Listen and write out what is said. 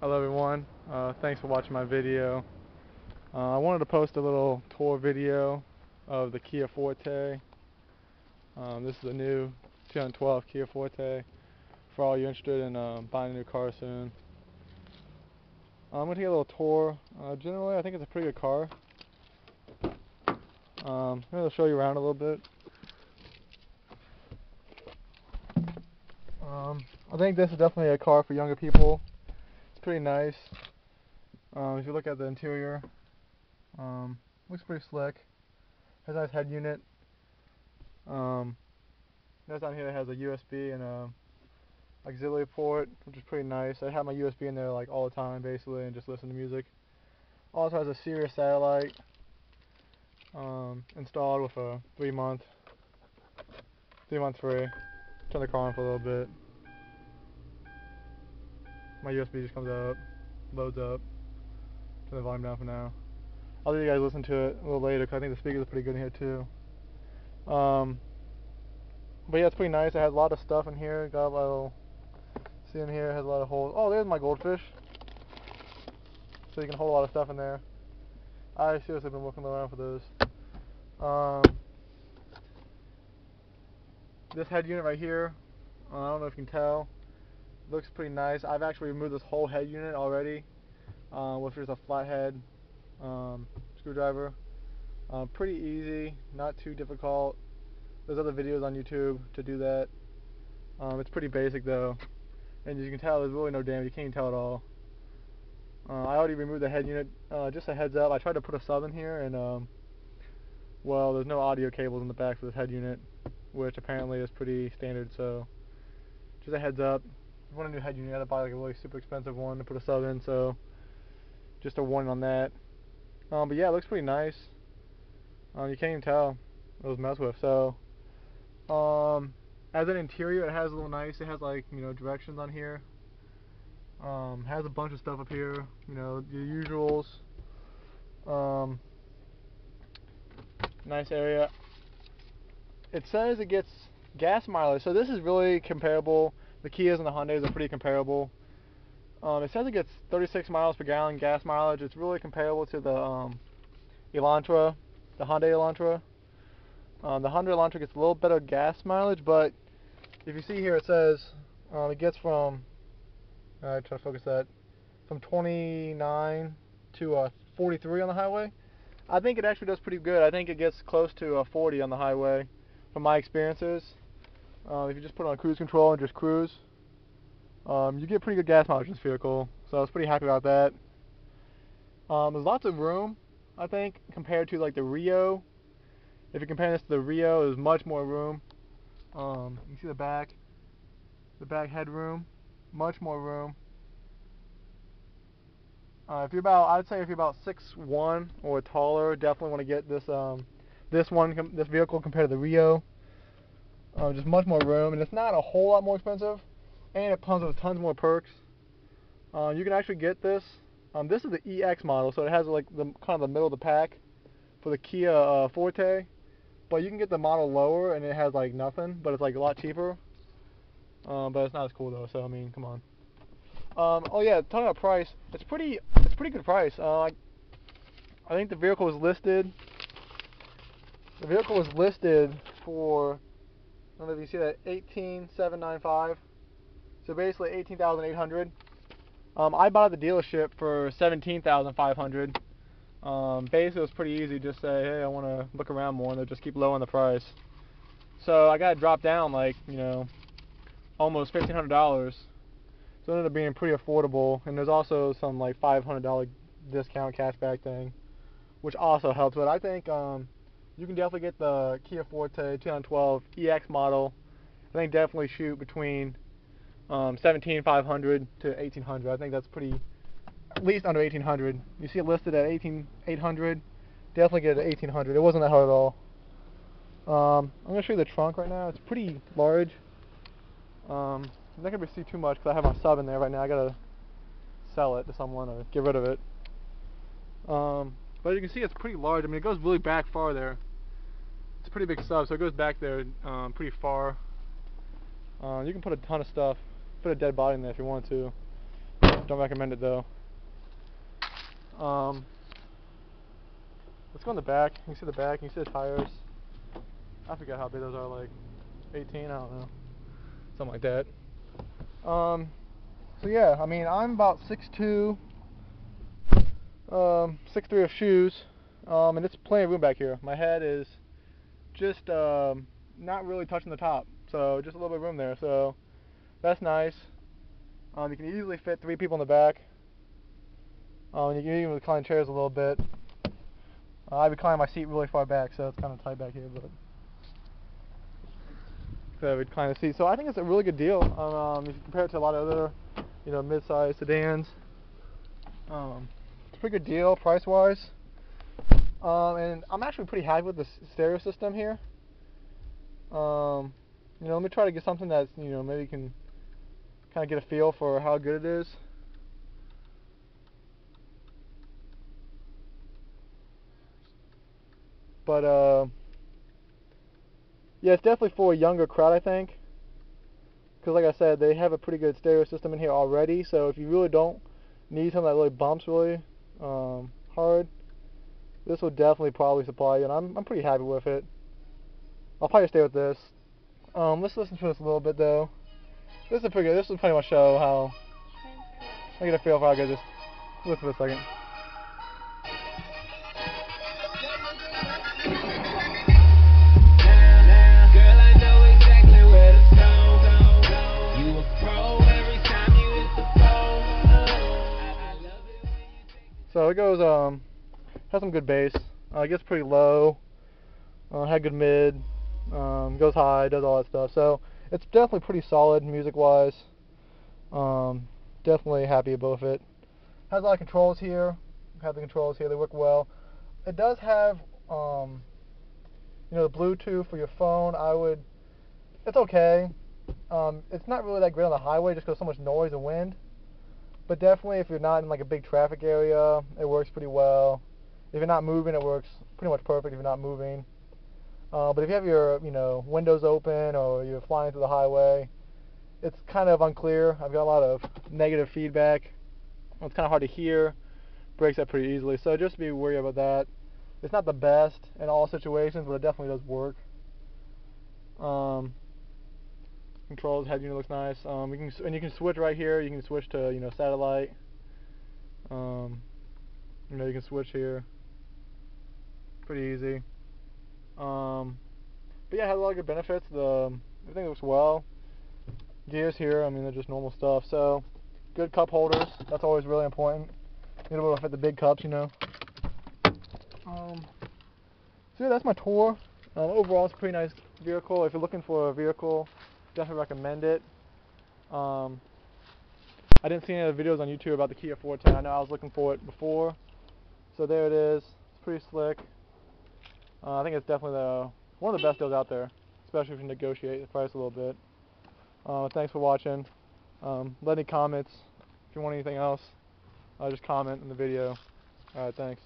Hello everyone, thanks for watching my video. I wanted to post a little tour video of the Kia Forte. This is a new 2012 Kia Forte for all you interested in buying a new car soon. I'm going to take a little tour. Generally I think it's a pretty good car. I'm going to show you around a little bit. I think this is definitely a car for younger people. It's pretty nice. If you look at the interior, looks pretty slick. Has a nice head unit. Notice down here it has a USB and a auxiliary port, which is pretty nice. I have my USB in there like all the time basically and just listen to music. Also has a Sirius satellite installed with a 3-month free. Turn the car on for a little bit. My USB just comes up, loads up. Turn the volume down for now. I'll let you guys listen to it a little later because I think the speakers are pretty good in here too. But yeah, it's pretty nice. It has a lot of stuff in here. Got a little, see in here, it has a lot of holes. Oh, there's my goldfish. So you can hold a lot of stuff in there. I seriously been looking around for those. This head unit right here, I don't know if you can tell, looks pretty nice. I've actually removed this whole head unit already with just a flathead screwdriver. Pretty easy, not too difficult. There's other videos on YouTube to do that. It's pretty basic though, and as you can tell, there's really no damage. You can't even tell at all. I already removed the head unit. Just a heads up, I tried to put a sub in here, and well, there's no audio cables in the back for this head unit, which apparently is pretty standard. So, just a heads up. If you want a new head unit, you gotta buy like a really super expensive one to put a sub in. So, just a warning on that. But yeah, it looks pretty nice. You can't even tell it was messed with. So, as an interior, it has a little nice. It has like, you know, directions on here. Has a bunch of stuff up here. You know, the usuals. Nice area. It says it gets gas mileage, so this is really comparable. The Kias and the Hyundais are pretty comparable. It says it gets 36 miles per gallon gas mileage. It's really comparable to the Elantra, the Hyundai Elantra. The Hyundai Elantra gets a little better gas mileage, but if you see here, it says it gets from, try to focus that, from 29 to 43 on the highway. I think it actually does pretty good. I think it gets close to 40 on the highway from my experiences. If you just put on cruise control and just cruise, you get pretty good gas mileage in this vehicle. So I was pretty happy about that. There's lots of room, I think, compared to like the Rio. If you compare this to the Rio, there's much more room. You can see the back headroom, much more room. If you're about, I'd say if you're about 6'1" or taller, definitely want to get this this vehicle compared to the Rio. Just much more room, and it's not a whole lot more expensive, and it comes with tons more perks. You can actually get this. This is the EX model, so it has like the kind of the middle of the pack for the Kia Forte. But you can get the model lower, and it has like nothing, but it's like a lot cheaper. But it's not as cool though. So I mean, come on. Oh yeah, talking about price, it's pretty good price. I think the vehicle was listed. The vehicle was listed for, I don't know if you see that, $18,795. So basically $18,800. I bought at the dealership for $17,500. Basically, it was pretty easy. Just say, hey, I want to look around more, and they'll just keep lowering the price. So I got to drop down like, you know, almost $1,500. So it ended up being pretty affordable, and there's also some like $500 discount cashback thing, which also helps. But I think you can definitely get the Kia Forte 2012 EX model. I think definitely shoot between $17,500 to $1,800. I think that's pretty, at least under $1,800. You see it listed at $18,800. Definitely get it at $1,800. It wasn't that hard at all. I'm gonna show you the trunk right now. It's pretty large. I'm not going to see too much because I have my sub in there right now. I got to sell it to someone or get rid of it. But you can see it's pretty large. I mean, it goes really back far there. It's a pretty big sub, so it goes back there pretty far. You can put a ton of stuff. Put a dead body in there if you want to. Don't recommend it though. Let's go in the back. You can see the back. You can see the tires. I forget how big those are. Like 18. I don't know. Something like that. So yeah, I mean, I'm about 6'2", 6'3" of shoes, and it's plenty of room back here. My head is just not really touching the top, so just a little bit of room there. So that's nice. You can easily fit 3 people in the back. You can even recline chairs a little bit. I recline my seat really far back, so it's kind of tight back here, but so I recline the seat. So I think it's a really good deal. If you compare it to a lot of other, mid-sized sedans, it's a pretty good deal price-wise. And I'm actually pretty happy with the stereo system here. Let me try to get something that's, maybe you can kind of get a feel for how good it is. But yeah, it's definitely for a younger crowd, I think. Because like I said, they have a pretty good stereo system in here already. So if you really don't need something that really bumps really hard, this will definitely probably supply you, and I'm pretty happy with it. I'll probably stay with this. Let's listen to this a little bit though. This is pretty good. This will pretty much show how I get a feel for how good this. Listen for a second. So it goes, has some good bass. It gets pretty low. Had good mid. Goes high. Does all that stuff. So it's definitely pretty solid music-wise. Definitely happy with it. Has a lot of controls here. Have the controls here. They work well. It does have, the Bluetooth for your phone. It's okay. It's not really that great on the highway just because so much noise and wind. But definitely if you're not in like a big traffic area, it works pretty well. If you're not moving, it works pretty much perfect if you're not moving. But if you have your, windows open or you're flying through the highway, it's kind of unclear. I've got a lot of negative feedback. It's kind of hard to hear. Breaks up pretty easily. So just be worried about that. It's not the best in all situations, but it definitely does work. Controls, head unit looks nice. You can switch right here. You can switch to satellite. You can switch here. Pretty easy. But yeah, it has a lot of good benefits. Everything looks well. Gears here, I mean, they're just normal stuff. So good cup holders. That's always really important. You need to be able to fit the big cups, So yeah, that's my tour. Overall, it's a pretty nice vehicle. If you're looking for a vehicle, definitely recommend it. I didn't see any other videos on YouTube about the Kia Forte. I know I was looking for it before. So there it is. It's pretty slick. I think it's definitely one of the best deals out there, especially if you negotiate the price a little bit. Thanks for watching. Let any comments. If you want anything else, just comment in the video. Alright, thanks.